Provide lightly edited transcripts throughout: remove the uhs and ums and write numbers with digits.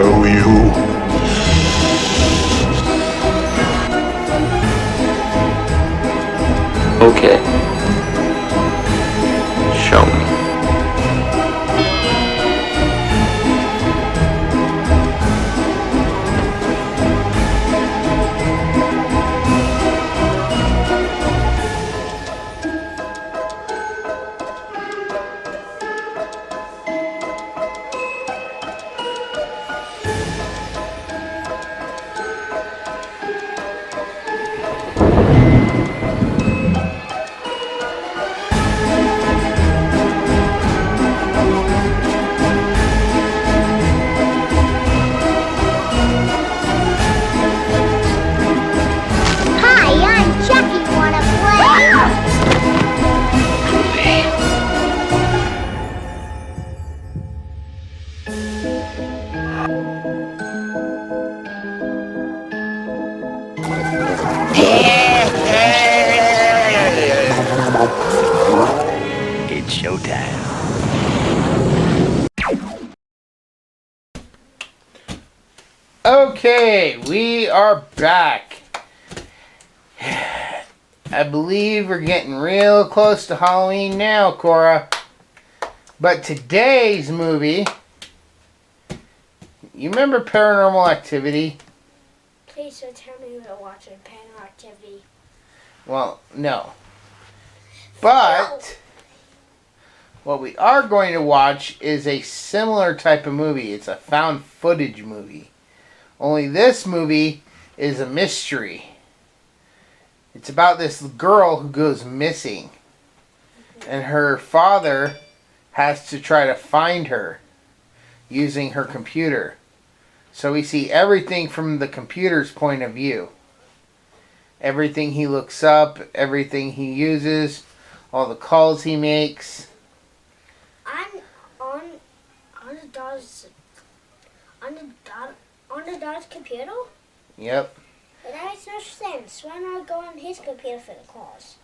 know you. Okay. Show me. It's showtime. Okay, we are back. I believe we're getting real close to Halloween now, Cora. But today's movie, you remember Paranormal Activity? Please don't tell me we're watching Paranormal Activity. Well, no. But what we are going to watch is a similar type of movie. It's a found footage movie. Only this movie is a mystery. It's about this girl who goes missing. And her father has to try to find her using her computer. So we see everything from the computer's point of view. Everything he looks up, everything he uses, all the calls he makes. On the dad's computer? Yep. But that makes no sense. Why not go on his computer for the calls?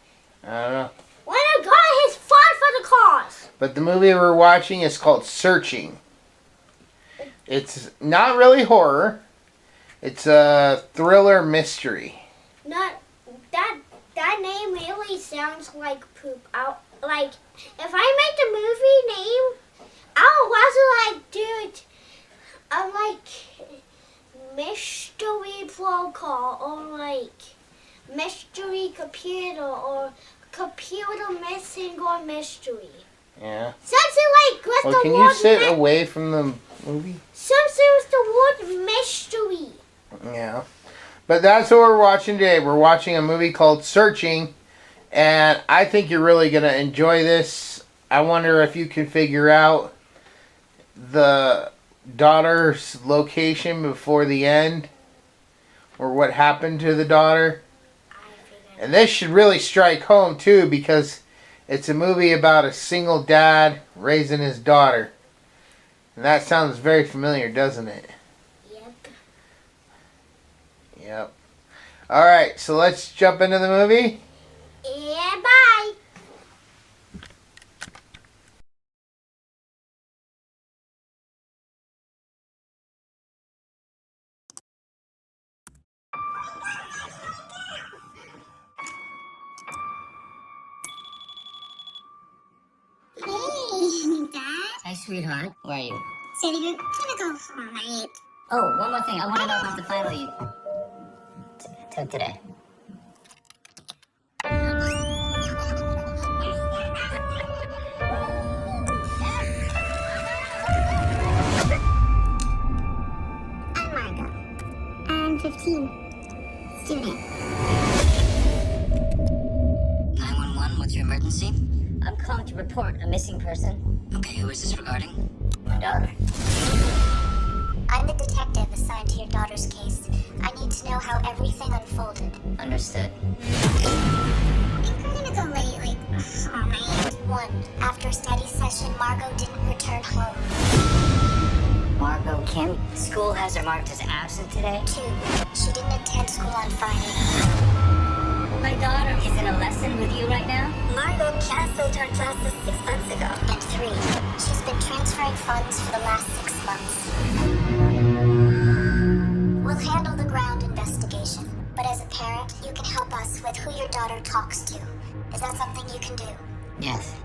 I don't know. Why not go on his phone for the calls? But the movie we're watching is called Searching. It's not really horror. It's a thriller mystery. Not that name really sounds like poop. Like if I make the movie name, I wasn't like, dude, I'm like mystery protocol or like mystery computer or computer missing or mystery. Yeah. Something like with Well, the can word you sit away from the movie? Something with the word mystery. Yeah. But that's what we're watching today. We're watching a movie called Searching, and I think you're really going to enjoy this. I wonder if you can figure out the daughter's location before the end, or what happened to the daughter. And this should really strike home, too, because it's a movie about a single dad raising his daughter. And that sounds very familiar, doesn't it? Yep. Alright, so let's jump into the movie. Yeah, bye. Hey, Dad. Hey, sweetheart. Where are you? Sadie, you're gonna go home, right? Oh, one more thing. I want to know about the final you took today. I'm Margot. I'm 15. Student. 911, what's your emergency? I'm calling to report a missing person. Okay, who is this regarding? My daughter. I'm the detective assigned to your daughter's case. I need to know how everything unfolded. Understood. I'm gonna go late, like, all night. 1. After study session, Margot didn't return home. Margot Kim, school has her marked as absent today. 2. She didn't attend school on Friday. My daughter is in a lesson with you right now? Margot canceled her classes 6 months ago. And 3. She's been transferring funds for the last 6 months. with who your daughter talks to. Is that something you can do? Yes.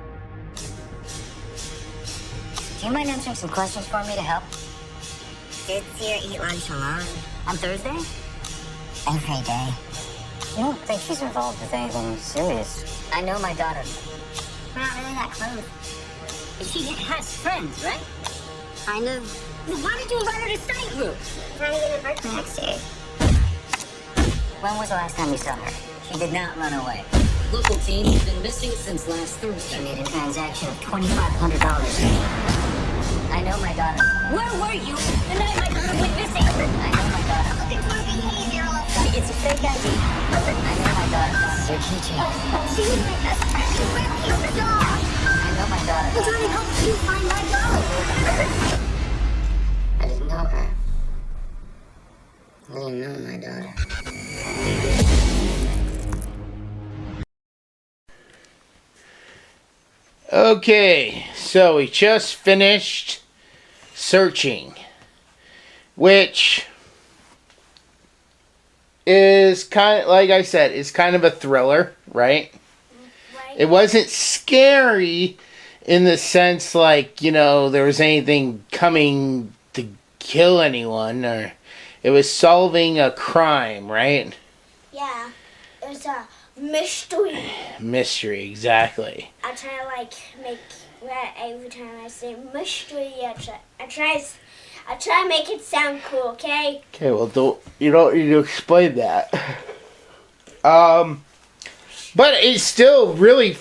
Do you mind answering some questions for me to help? Did Sierra eat lunch alone? On Thursday? Every day. You don't think she's involved with anything serious? I know my daughter. We're not really that close. She has friends, right? Kind of. Then why did you invite her to study group? Planning an birthday next year. When was the last time you saw her? She did not run away. Local team has been missing since last She Thursday. made a transaction of $2,500. I know my daughter. Where were you the night my daughter went missing? I know my daughter. Look at my behavior. It's a fake ID. I know my daughter. This is her keychain. She was my best friend. She ran me the dog. I know my daughter. I'm trying to help you find my dog. I didn't know her. I didn't know my daughter. Okay, so we just finished Searching, which is kind of, like I said, it's kind of a thriller, right? Right. It wasn't scary in the sense like, you know, there was anything coming to kill anyone, or it was solving a crime, right? Yeah. It was a mystery. Mystery, exactly. I try to like make every time I say mystery. I try to make it sound cool. Okay. Okay, well, you don't need to explain that. But it's still really,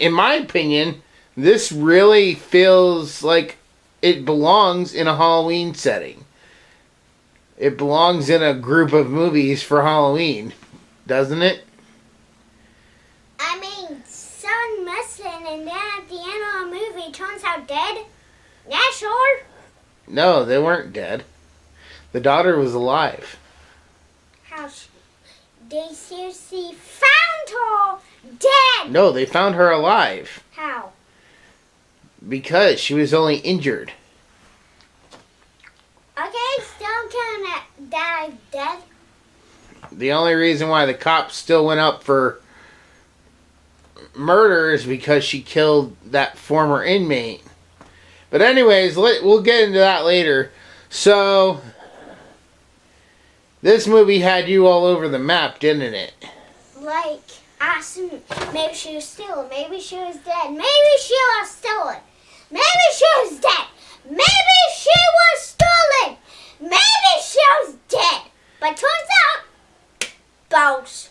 in my opinion, this really feels like it belongs in a Halloween setting. It belongs in a group of movies for Halloween, doesn't it? I mean, someone missing, and then at the end of the movie, turns out dead. Yeah, sure. No, they weren't dead. The daughter was alive. How they seriously found her dead. No, they found her alive How? because she was only injured. Okay, still kind of die dead. The only reason why the cops still went up for murder is because she killed that former inmate. But anyways, we'll get into that later. So, this movie had you all over the map, didn't it? Like, asking, maybe she was stolen, maybe she was dead, maybe she was stolen, maybe she was dead, maybe she was stolen, maybe she was dead. But turns out, both.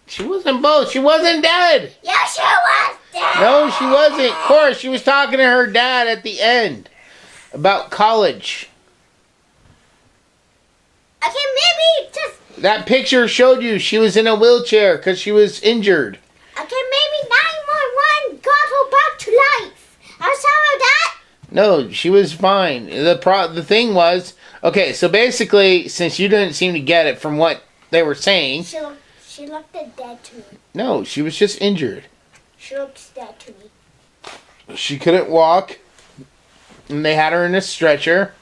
She wasn't both. She wasn't dead. Yeah, she was dead. No, she wasn't. Of course, she was talking to her dad at the end about college. Okay, maybe just, That picture showed you she was in a wheelchair because she was injured. okay, maybe 911 got her back to life. I saw that. No, she was fine. The thing was, okay, so basically, since you didn't seem to get it from what they were saying, She looked dead to me. no, she was just injured. She looks dead to me. She couldn't walk, and they had her in a stretcher.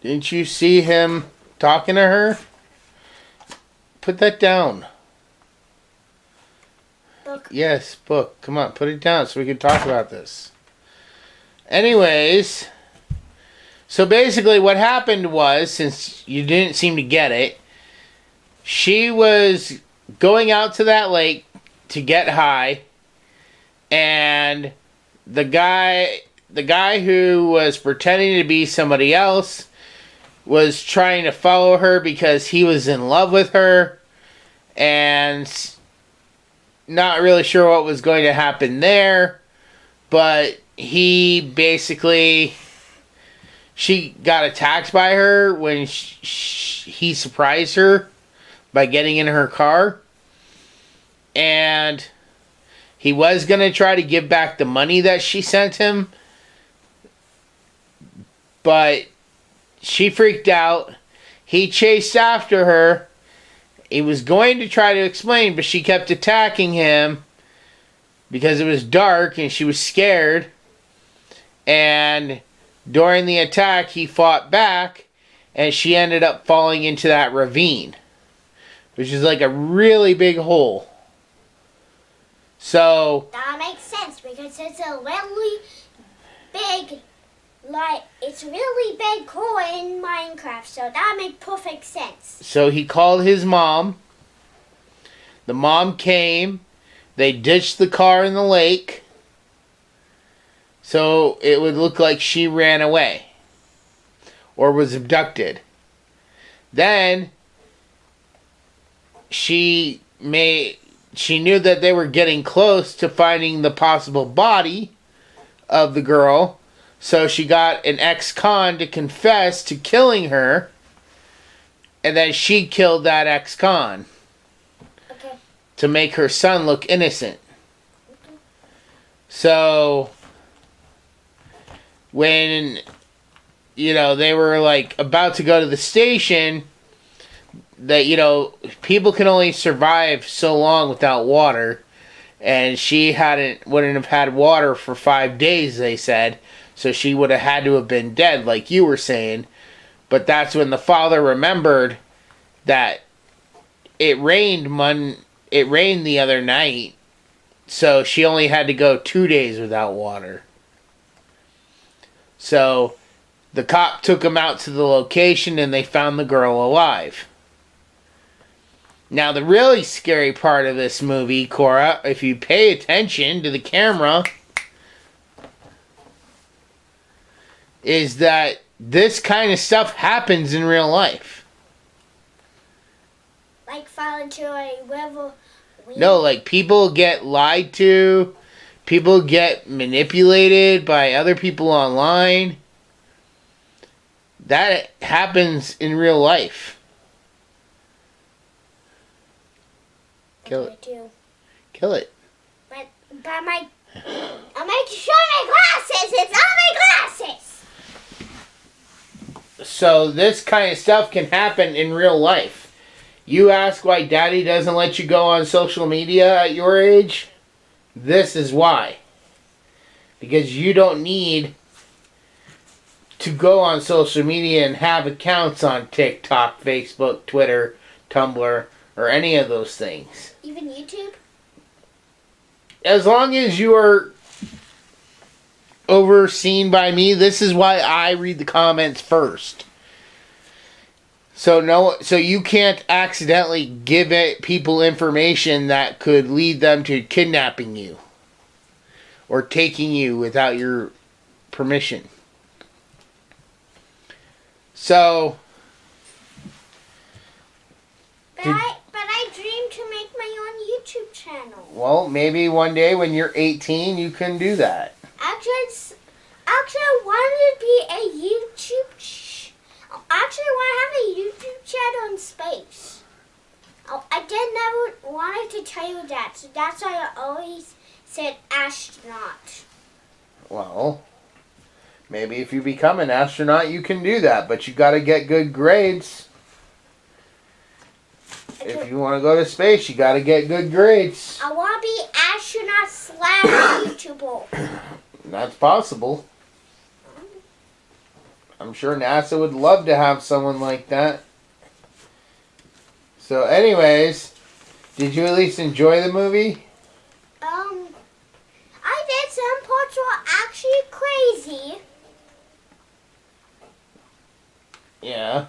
Didn't you see him talking to her? Put that down. Book. Yes, book. Come on, put it down so we can talk about this. Anyways, so basically what happened was, since you didn't seem to get it, she was going out to that lake to get high, and the guy who was pretending to be somebody else was trying to follow her because he was in love with her, and not really sure what was going to happen there, but he basically, she got attacked by her when he surprised her by getting in her car, and he was going to try to give back the money that she sent him, but she freaked out. He chased after her. He was going to try to explain, but she kept attacking him because it was dark and she was scared. And during the attack, he fought back, and she ended up falling into that ravine. which is like a really big hole. So That makes sense because it's a really big, it's a really big hole in Minecraft, so that makes perfect sense. So he called his mom. The mom came. They ditched the car in the lake. So it would look like she ran away. Or was abducted. Then she knew that they were getting close to finding the possible body of the girl. So she got an ex-con to confess to killing her. And then she killed that ex-con. Okay. To make her son look innocent. So when, they were like about to go to the station, that, people can only survive so long without water. And she wouldn't have had water for 5 days, they said. So she would have had to have been dead, like you were saying. But that's when the father remembered that it rained the other night. So she only had to go 2 days without water. So the cop took him out to the location and they found the girl alive. Now the really scary part of this movie, Cora, if you pay attention to the camera, is that this kind of stuff happens in real life. Like fall into a river. No, like people get lied to, people get manipulated by other people online. That happens in real life. Kill it. Kill it. But I'm making sure my glasses. It's on my glasses. So this kind of stuff can happen in real life. You ask why Daddy doesn't let you go on social media at your age? This is why. Because you don't need to go on social media and have accounts on TikTok, Facebook, Twitter, Tumblr, or any of those things. Even YouTube? As long as you are overseen by me, this is why I read the comments first. So you can't accidentally give people information that could lead them to kidnapping you or taking you without your permission. So But I dream to make my own YouTube channel. Well, maybe one day when you're 18, you can do that. Actually, I want to be a YouTube. Actually, I want to have a YouTube channel in space. I did never wanted to tell you that, so that's why I always said astronaut. Well, maybe if you become an astronaut, you can do that, but you got to get good grades. If you want to go to space, you got to get good grades. I want to be astronaut / YouTuber. That's possible. I'm sure NASA would love to have someone like that. So anyways, did you at least enjoy the movie? I did. Some parts were actually crazy. Yeah.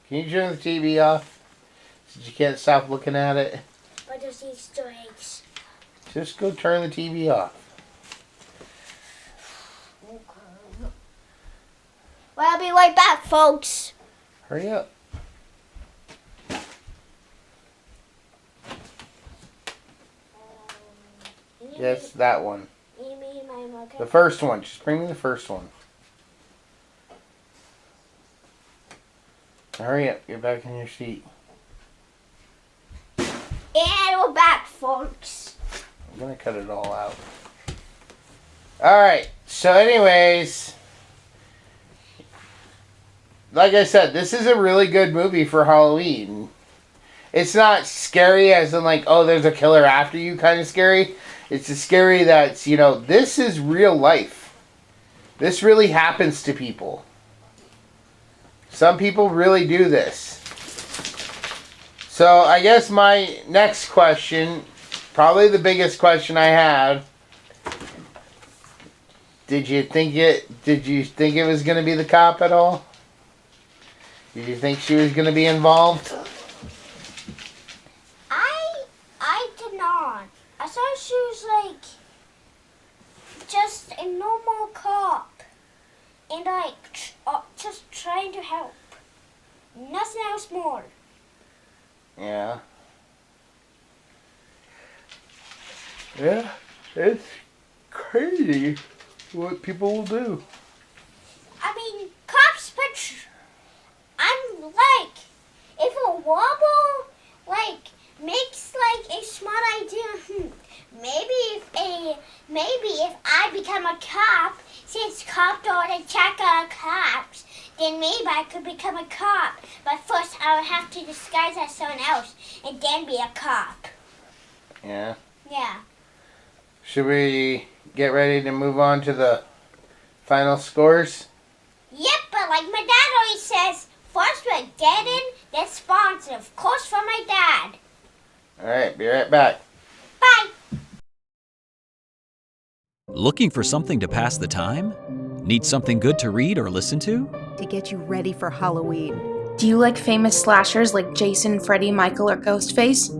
Can you turn the TV off? Since you can't stop looking at it. But there's Easter eggs. Just go turn the TV off. Well, I'll be right back, folks. Hurry up. Yes, that one. You mean my mug? The first one. Just bring me the first one. Hurry up. Get back in your seat. And we're back, folks. I'm going to cut it all out. Alright. So anyways, like I said, this is a really good movie for Halloween. It's not scary as in like, oh, there's a killer after you kind of scary. It's a scary that's, this is real life. This really happens to people. Some people really do this. So I guess my next question, probably the biggest question I have, did you think it was going to be the cop at all? Did you think she was going to be involved? I did not. I thought she was like just a normal cop and like just trying to help. Nothing else more. Yeah. Yeah, it's crazy what people will do. I mean, cops put. I'm like, if a wobble like makes like a smart idea, maybe if I become a cop, since cops don't check on cops, then maybe I could become a cop. But first, I would have to disguise as someone else and then be a cop. Yeah. Yeah. Should we get ready to move on to the final scores? Yep, but like my dad always says, first we're getting, then sponsor. Of course, from my dad. Alright, be right back. Bye. Looking for something to pass the time? Need something good to read or listen to? To get you ready for Halloween. Do you like famous slashers like Jason, Freddy, Michael, or Ghostface?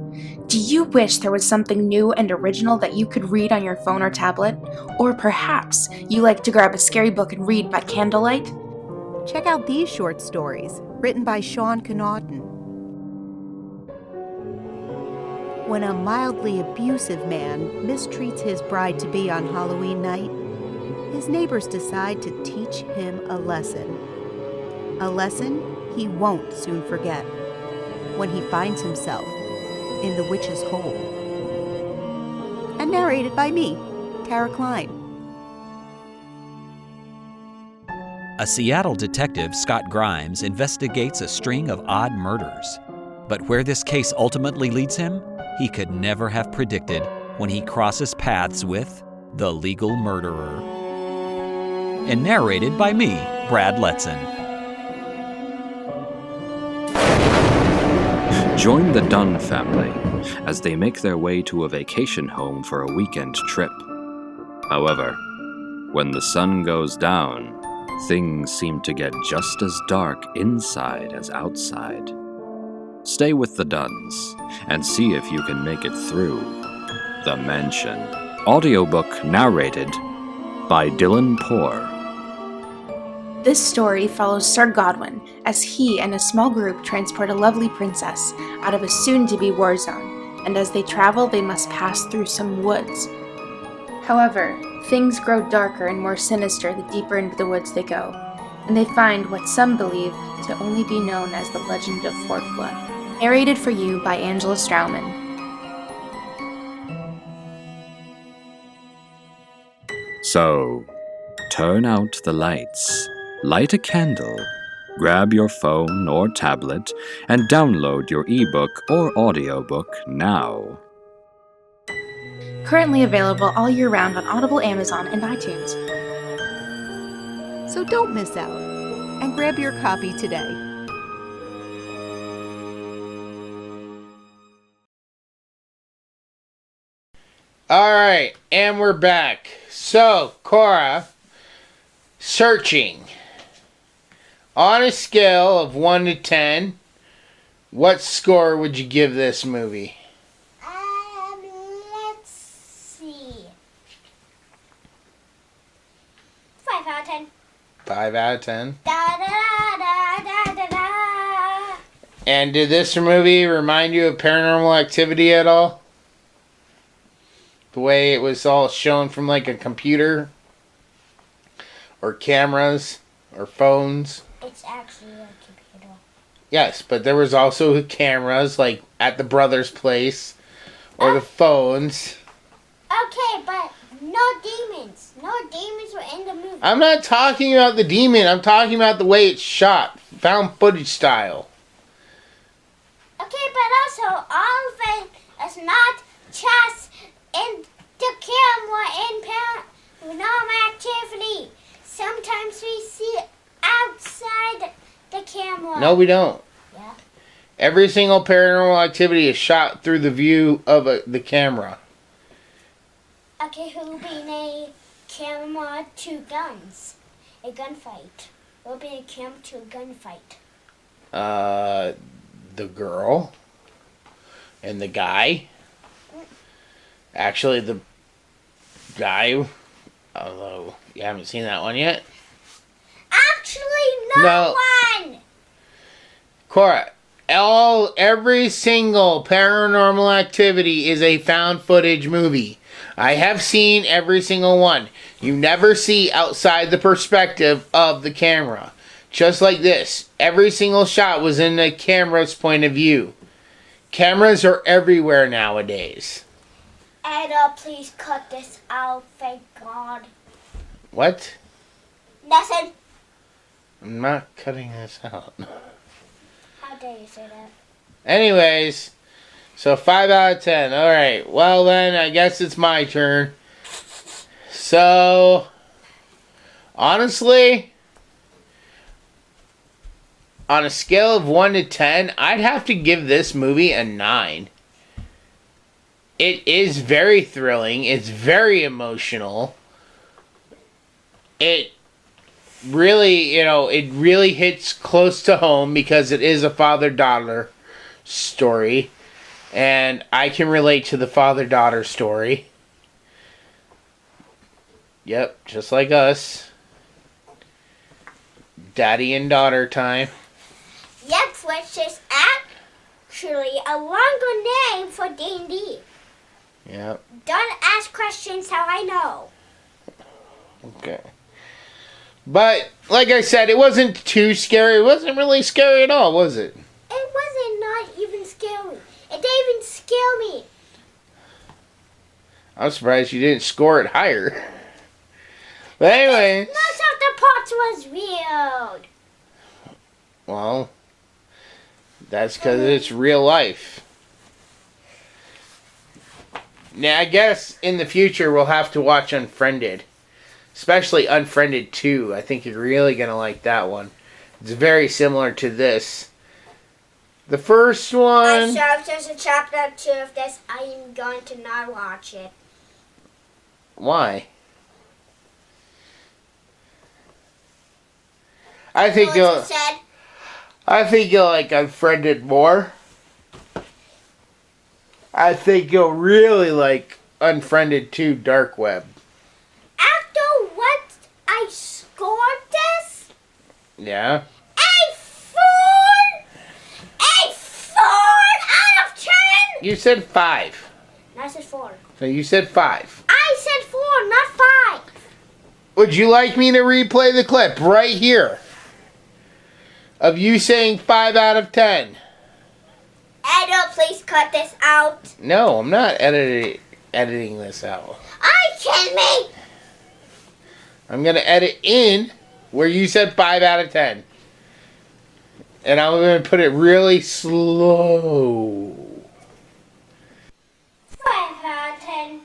Do you wish there was something new and original that you could read on your phone or tablet? Or perhaps you like to grab a scary book and read by candlelight? Check out these short stories, written by Sean Connaughton. When a mildly abusive man mistreats his bride-to-be on Halloween night, his neighbors decide to teach him a lesson. A lesson he won't soon forget when he finds himself in the witch's hole. And narrated by me, Tara Klein. A Seattle detective, Scott Grimes, investigates a string of odd murders. But where this case ultimately leads him, he could never have predicted when he crosses paths with the legal murderer. And narrated by me, Brad Letson. Join the Dunn family as they make their way to a vacation home for a weekend trip. However, when the sun goes down, things seem to get just as dark inside as outside. Stay with the Dunns and see if you can make it through The Mansion. Audiobook narrated by Dylan Poor. This story follows Sir Godwin as he and a small group transport a lovely princess out of a soon-to-be war zone, and as they travel, they must pass through some woods. However, things grow darker and more sinister the deeper into the woods they go, and they find what some believe to only be known as the Legend of Fort Blood. Narrated for you by Angela Strauman. So, turn out the lights, light a candle, grab your phone or tablet, and download your ebook or audiobook now. Currently available all year round on Audible, Amazon, and iTunes. So don't miss out, and grab your copy today. Alright, and we're back. So, Cora, searching. On a scale of 1 to 10, what score would you give this movie? Let's see. 5 out of 10. 5 out of 10. Da da da da da da. And did this movie remind you of Paranormal Activity at all? The way it was all shown from like a computer? Or cameras? Or phones? It's actually a computer. Yes, but there was also cameras like at the brother's place. Or the phones. Okay, but no demons. No demons were in the movie. I'm not talking about the demon. I'm talking about the way it's shot. Found footage style. Okay, but also all of it is not just in the camera in paranormal activity. Some No, we don't. Yeah. Every single Paranormal Activity is shot through the view of the camera. Okay, who being a camera to guns? A gunfight. Who being a camera to a gunfight? The girl and the guy. Actually, the guy, although you haven't seen that one yet. Actually, no one! Cora, every single Paranormal Activity is a found footage movie. I have seen every single one. You never see outside the perspective of the camera. Just like this. Every single shot was in the camera's point of view. Cameras are everywhere nowadays. Ada, please cut this out, thank God. What? Nothing. I'm not cutting this out. How dare you say that? Anyways, so 5 out of 10. Alright, well then, I guess it's my turn. So, honestly, on a scale of 1 to 10, I'd have to give this movie a 9. It is very thrilling. It's very emotional. It really, it really hits close to home because it is a father-daughter story. And I can relate to the father-daughter story. Yep, just like us. Daddy and daughter time. Yep, which is actually a longer name for D&D. Yep. Don't ask questions how I know. Okay. But, like I said, it wasn't too scary. It wasn't really scary at all, was it? It wasn't not even scary. It didn't even scare me. I'm surprised you didn't score it higher. But anyway. Most of the parts was weird. Well, that's because it's real life. Now, I guess in the future we'll have to watch Unfriended. Especially Unfriended 2. I think you're really going to like that one. It's very similar to this. The first one... So if there's a chapter 2 of this, I'm going to not watch it. Why? I think you'll like Unfriended more. I think you'll really like Unfriended 2 Dark Web. After what I scored this? Yeah? A 4 out of 10! You said 5. No, I said 4. So you said 5. I said 4, not 5. Would you like me to replay the clip right here? Of you saying 5 out of 10? Ada, please cut this out. No, I'm not editing this out. Are you kidding me? I'm going to edit in where you said 5 out of 10. And I'm going to put it really slow. 5 out of 10.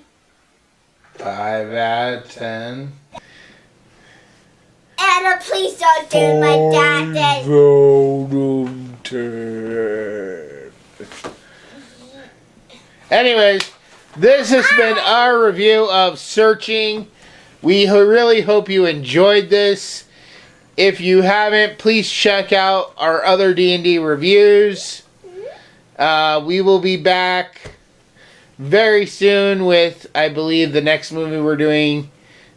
5 out of 10. Anna, please don't do my dad. Anyways, this has been our review of Searching. We really hope you enjoyed this. If you haven't, please check out our other D&D reviews. We will be back very soon with, I believe, the next movie we're doing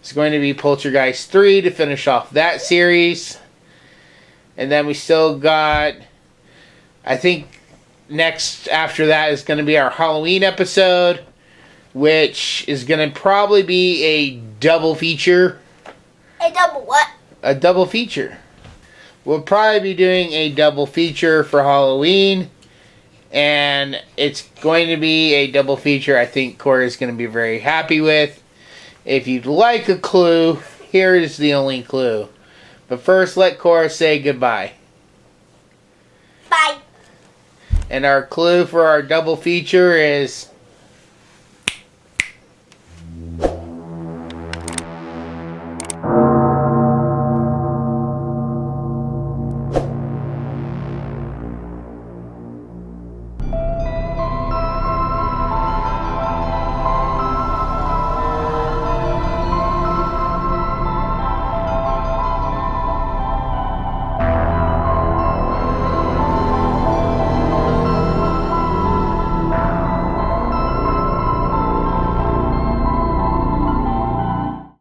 is going to be Poltergeist 3 to finish off that series. And then we still got, I think, next after that is going to be our Halloween episode, which is going to probably be a double feature. A double what? A double feature. We'll probably be doing a double feature for Halloween. And it's going to be a double feature I think Corey's going to be very happy with. If you'd like a clue, here is the only clue. But first, let Cora say goodbye. Bye. And our clue for our double feature is